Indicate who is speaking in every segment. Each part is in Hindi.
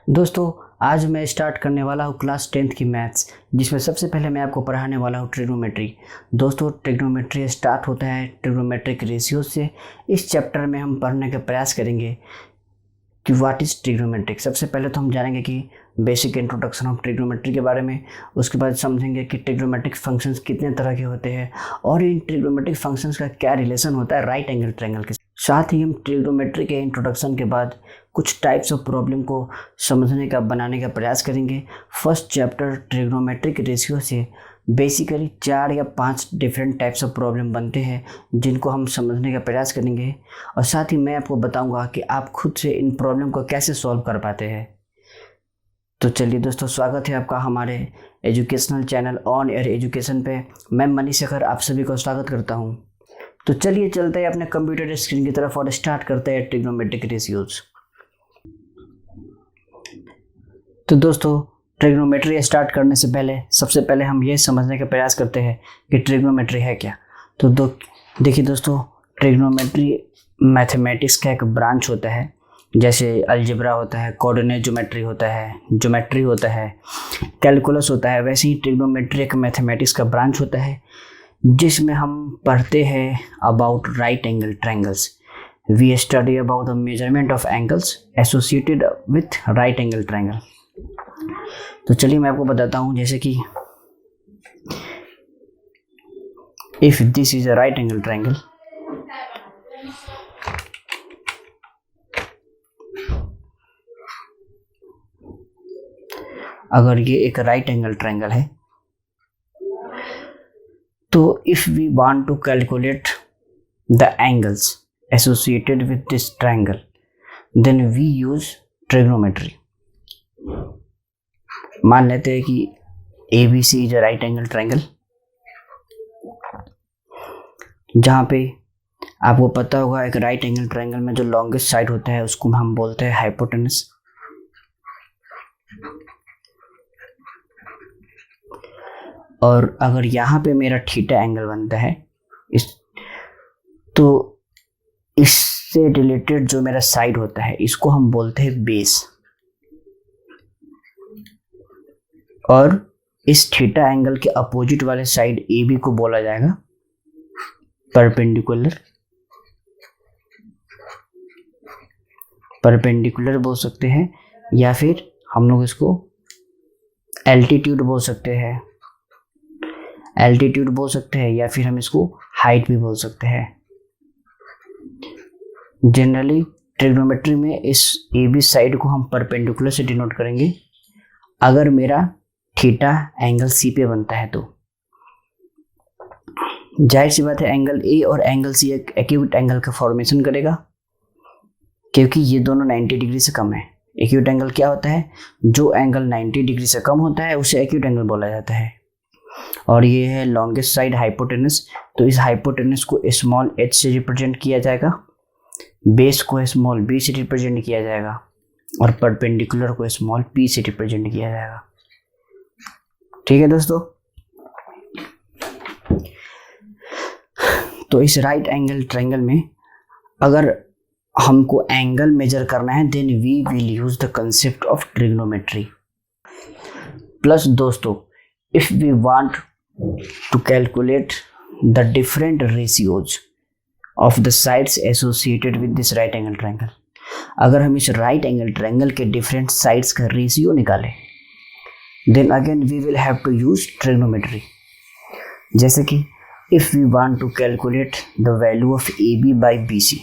Speaker 1: दोस्तों, आज मैं स्टार्ट करने वाला हूँ क्लास 10th की मैथ्स, जिसमें सबसे पहले मैं आपको पढ़ाने वाला हूँ ट्रिग्नोमेट्री। दोस्तों, ट्रिग्नोमेट्री स्टार्ट होता है ट्रिग्नोमेट्रिक रेशियो से। इस चैप्टर में हम पढ़ने का प्रयास करेंगे कि व्हाट इज़ ट्रिग्नोमेट्रिक। सबसे पहले तो हम जानेंगे कि बेसिक इंट्रोडक्शन ऑफ ट्रिग्नोमेट्री के बारे में। उसके बाद समझेंगे कि ट्रिग्नोमेट्रिक फंक्शंस कितने तरह के होते हैं और इन ट्रिग्नोमेट्रिक फंक्शंस का क्या रिलेशन होता है राइट एंगल ट्रायंगल के साथ। ही हम ट्रिग्नोमेट्री के इंट्रोडक्शन के बाद कुछ टाइप्स ऑफ प्रॉब्लम को समझने का बनाने का प्रयास करेंगे। फर्स्ट चैप्टर ट्रिग्नोमेट्रिक रेशियो से बेसिकली 4 या 5 डिफरेंट टाइप्स ऑफ प्रॉब्लम बनते हैं, जिनको हम समझने का प्रयास करेंगे और साथ ही मैं आपको बताऊंगा कि आप खुद से इन प्रॉब्लम को कैसे सॉल्व कर पाते हैं। तो चलिए दोस्तों, स्वागत है आपका हमारे educational channel on air education पे। मैं मनीष शेखर आप सभी को स्वागत करता हूं। तो चलिए चलते हैं अपने कंप्यूटर स्क्रीन की तरफ और स्टार्ट करते हैं ट्रिग्नोमेट्रिक रेशियोज। तो दोस्तों, ट्रिग्नोमेट्री स्टार्ट करने से पहले सबसे पहले हम ये समझने का प्रयास करते हैं कि ट्रिग्नोमेट्री है क्या। तो देखिए दोस्तों, ट्रिग्नोमेट्री मैथमेटिक्स का एक ब्रांच होता है। जैसे अलजेब्रा होता है, कोऑर्डिनेट ज्योमेट्री होता है, ज्योमेट्री होता है, कैलकुलस होता है, वैसे ही ट्रिग्नोमेट्री एक मैथमेटिक्स का ब्रांच होता है जिसमें हम पढ़ते हैं about right angle triangles. We study about the measurement of angles associated with right angle triangle. तो चलिए मैं आपको बताता हूँ, जैसे कि if this is a right angle triangle, अगर ये एक राइट एंगल ट्रायंगल है तो if we want to calculate the angles associated with this triangle then we use trigonometry. मान लेते हैं कि ABC is a right angle triangle, जहाँ पे आपको पता होगा एक राइट एंगल ट्रायंगल में जो लॉन्गेस्ट साइड होता है उसको हम बोलते हैं हाइपोटेनस। और अगर यहाँ पे मेरा थीटा एंगल बनता है तो इससे रिलेटेड जो मेरा साइड होता है इसको हम बोलते हैं बेस। और इस थीटा एंगल के अपोजिट वाले साइड AB को बोला जाएगा परपेंडिकुलर। परपेंडिकुलर बोल सकते हैं या फिर हम लोग इसको एल्टीट्यूड बोल सकते हैं, एल्टीट्यूड बोल सकते हैं या फिर हम इसको हाइट भी बोल सकते हैं। जनरली ट्रिग्नोमेट्री में इस AB साइड को हम परपेंडिकुलर से डिनोट करेंगे अगर मेरा थीटा एंगल C पे बनता है। तो जाहिर सी बात है एंगल A और एंगल C एक एक्यूट एंगल का फॉर्मेशन करेगा, क्योंकि ये दोनों 90 डिग्री से कम है। एक्यूट एंगल क्या होता है? जो एंगल 90 डिग्री से कम होता है उसे एक्यूट एंगल बोला जाता है। और ये है लॉन्गेस्ट साइड हाइपोटेनस, तो इस हाइपोटेनस को स्मॉल h से रिप्रेजेंट किया जाएगा, बेस को स्मॉल b से रिप्रेजेंट किया जाएगा और परपेंडिकुलर को स्मॉल p से रिप्रेजेंट किया जाएगा। ठीक है दोस्तों, तो इस राइट एंगल ट्रायंगल में अगर हमको एंगल मेजर करना है then we will use the concept of trigonometry. Plus दोस्तों, if we want to calculate the different ratios of the sides associated with this right angle triangle, अगर हम इस राइट एंगल ट्रायंगल के डिफरेंट साइड्स का रेशियो निकालें then again we will have to use trigonometry। जैसे कि if we want to calculate the value of AB by BC,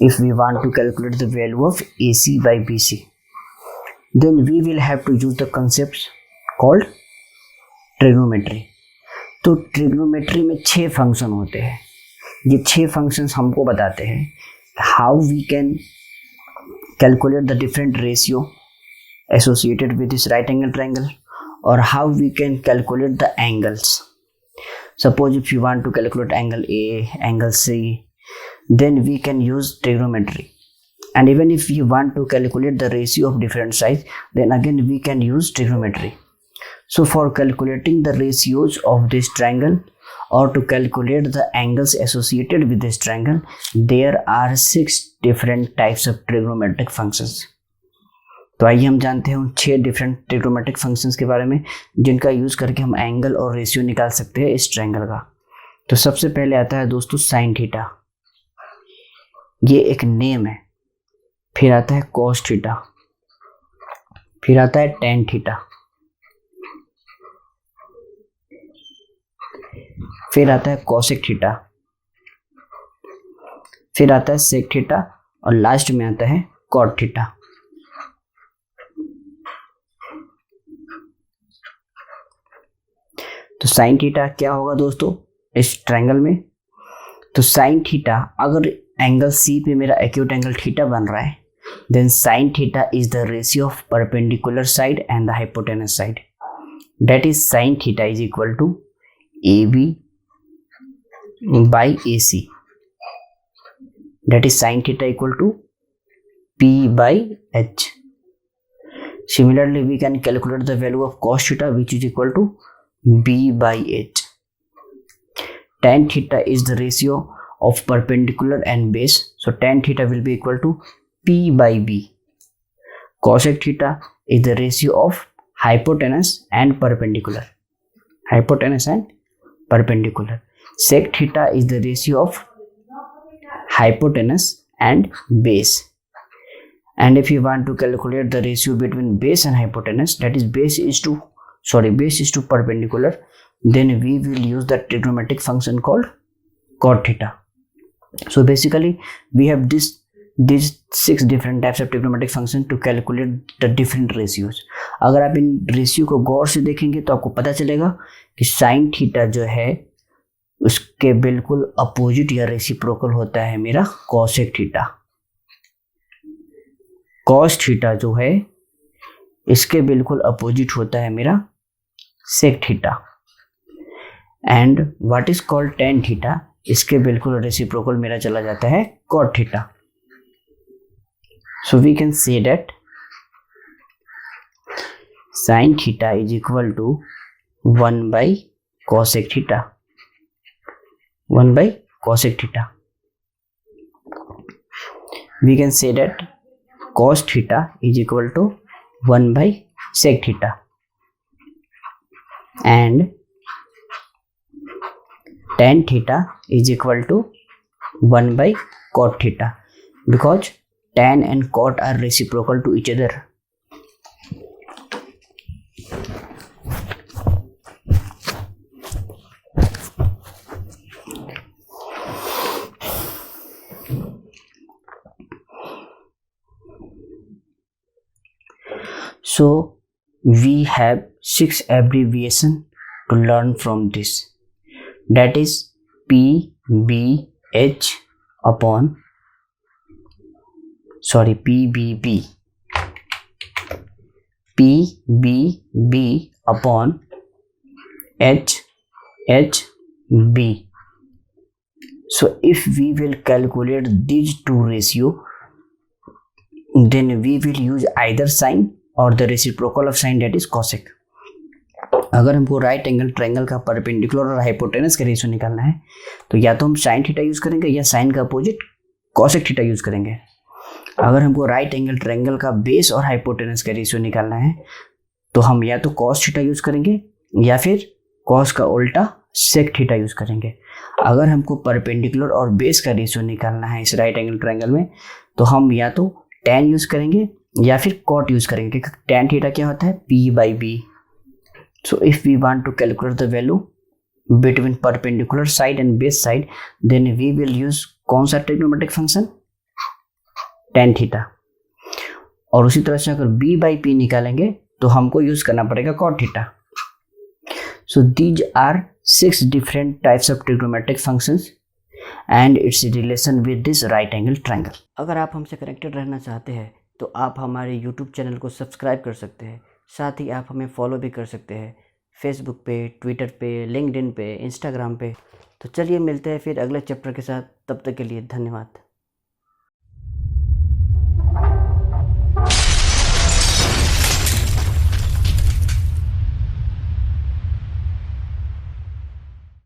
Speaker 1: if we want to calculate the value of AC by BC, then we will have to use the concepts called trigonometry। तो ट्रिग्नोमेट्री में 6 फंक्शन होते हैं। ये 6 फंक्शंस हमको बताते हैं how we can calculate the different ratio associated with this right angle triangle or how we can calculate the angles। Suppose if you want to calculate angle A, angle C, then we can use trigonometry। And even if you want to calculate the ratio of different sides, then again we can use trigonometry। So for calculating the ratios of this triangle or to calculate the angles associated with this triangle, there are 6 different types of trigonometric functions. तो आइए हम जानते हैं उन 6 डिफरेंट ट्रिग्नोमेट्रिक फंक्शंस के बारे में जिनका यूज़ करके हम एंगल और रेशियो निकाल सकते हैं इस ट्रायंगल का। तो सबसे पहले आता है दोस्तों साइन थीटा, ये एक नेम है। फिर आता है कॉस थीटा, फिर आता है टेन थीटा, फिर आता है कोसेक थीटा, फिर आता है सेक थीटा और लास्ट में आता है कॉट थीटा। तो साइन थीटा क्या होगा दोस्तों इस ट्रायंगल में? तो साइन थीटा, अगर एंगल सी पे मेरा एक्यूट एंगल थीटा बन रहा है, then sine theta is the ratio of perpendicular side and the hypotenuse side. That is sine theta is equal to A B by A C. That is sine theta equal to P by H. Similarly, we can calculate the value of cos theta, which is equal to b by h. Tan theta is the ratio of perpendicular and base, so tan theta will be equal to p by b. Cosec theta is the ratio of hypotenuse and perpendicular. Hypotenuse and perpendicular. Sec theta is the ratio of hypotenuse and base. And if you want to calculate the ratio between base and hypotenuse, that is base is to perpendicular, then we will use the trigonometric function called cot theta. So basically we have these 6 different types of trigonometric function to calculate the different ratios. अगर आप इन रेशियो को गौर से देखेंगे तो आपको पता चलेगा कि साइन थीटा जो है उसके बिल्कुल अपोजिट या रेसिप्रोकल होता है मेरा कॉसेक थीटा। कॉस थीटा जो है इसके बिल्कुल अपोजिट होता है मेरा sec theta. And what is called tan theta, इसके बिल्कुल रेसिप्रोकल मेरा चला जाता है cot theta. So we can say that sine theta is equal to 1 by cosec theta, 1 by cosec theta. We can say that cos theta is equal to 1 by sec theta, and tan theta is equal to 1 by cot theta, because tan and cot are reciprocal to each other. So we have 6 abbreviation to learn from this. That is PBH upon PBB, PBB upon HHB. So if we will calculate these two ratio, then we will use either sign और the reciprocal of sine that is cosec. अगर हमको राइट एंगल ट्रायंगल का परपेंडिकुलर और हाइपोटेनस का रेशियो निकालना है तो या तो हम साइन थीटा यूज करेंगे या साइन का अपोजिट कॉसेक थीटा यूज करेंगे। अगर हमको राइट एंगल ट्रायंगल का बेस और हाइपोटेनस का रेशियो निकालना है तो हम या तो कॉस थीटा यूज करेंगे या फिर कॉस का उल्टा सेक थीटा यूज करेंगे। अगर हमको परपेंडिकुलर और बेस का रेशियो निकालना है इस राइट एंगल ट्रायंगल में तो हम या तो tan यूज करेंगे या फिर कॉट यूज करेंगे, क्योंकि tan थीटा क्या होता है p by B. So if we want to calculate the value between perpendicular side and base side, then we will use कौन सा ट्रिग्नोमेट्रिक फंक्शन? tan theta. और उसी तरह से अगर b बाई पी निकालेंगे तो हमको यूज करना पड़ेगा cot theta. So these are 6 different types of trigonometric functions and its relation with this right angle triangle. अगर आप हमसे कनेक्टेड रहना चाहते हैं तो आप हमारे YouTube चैनल को सब्सक्राइब कर सकते हैं, साथ ही आप हमें फॉलो भी कर सकते हैं फेसबुक पे, ट्विटर पे, लिंक्डइन पे, इंस्टाग्राम पे। तो चलिए मिलते हैं फिर अगले चैप्टर के साथ, तब तक के लिए धन्यवाद।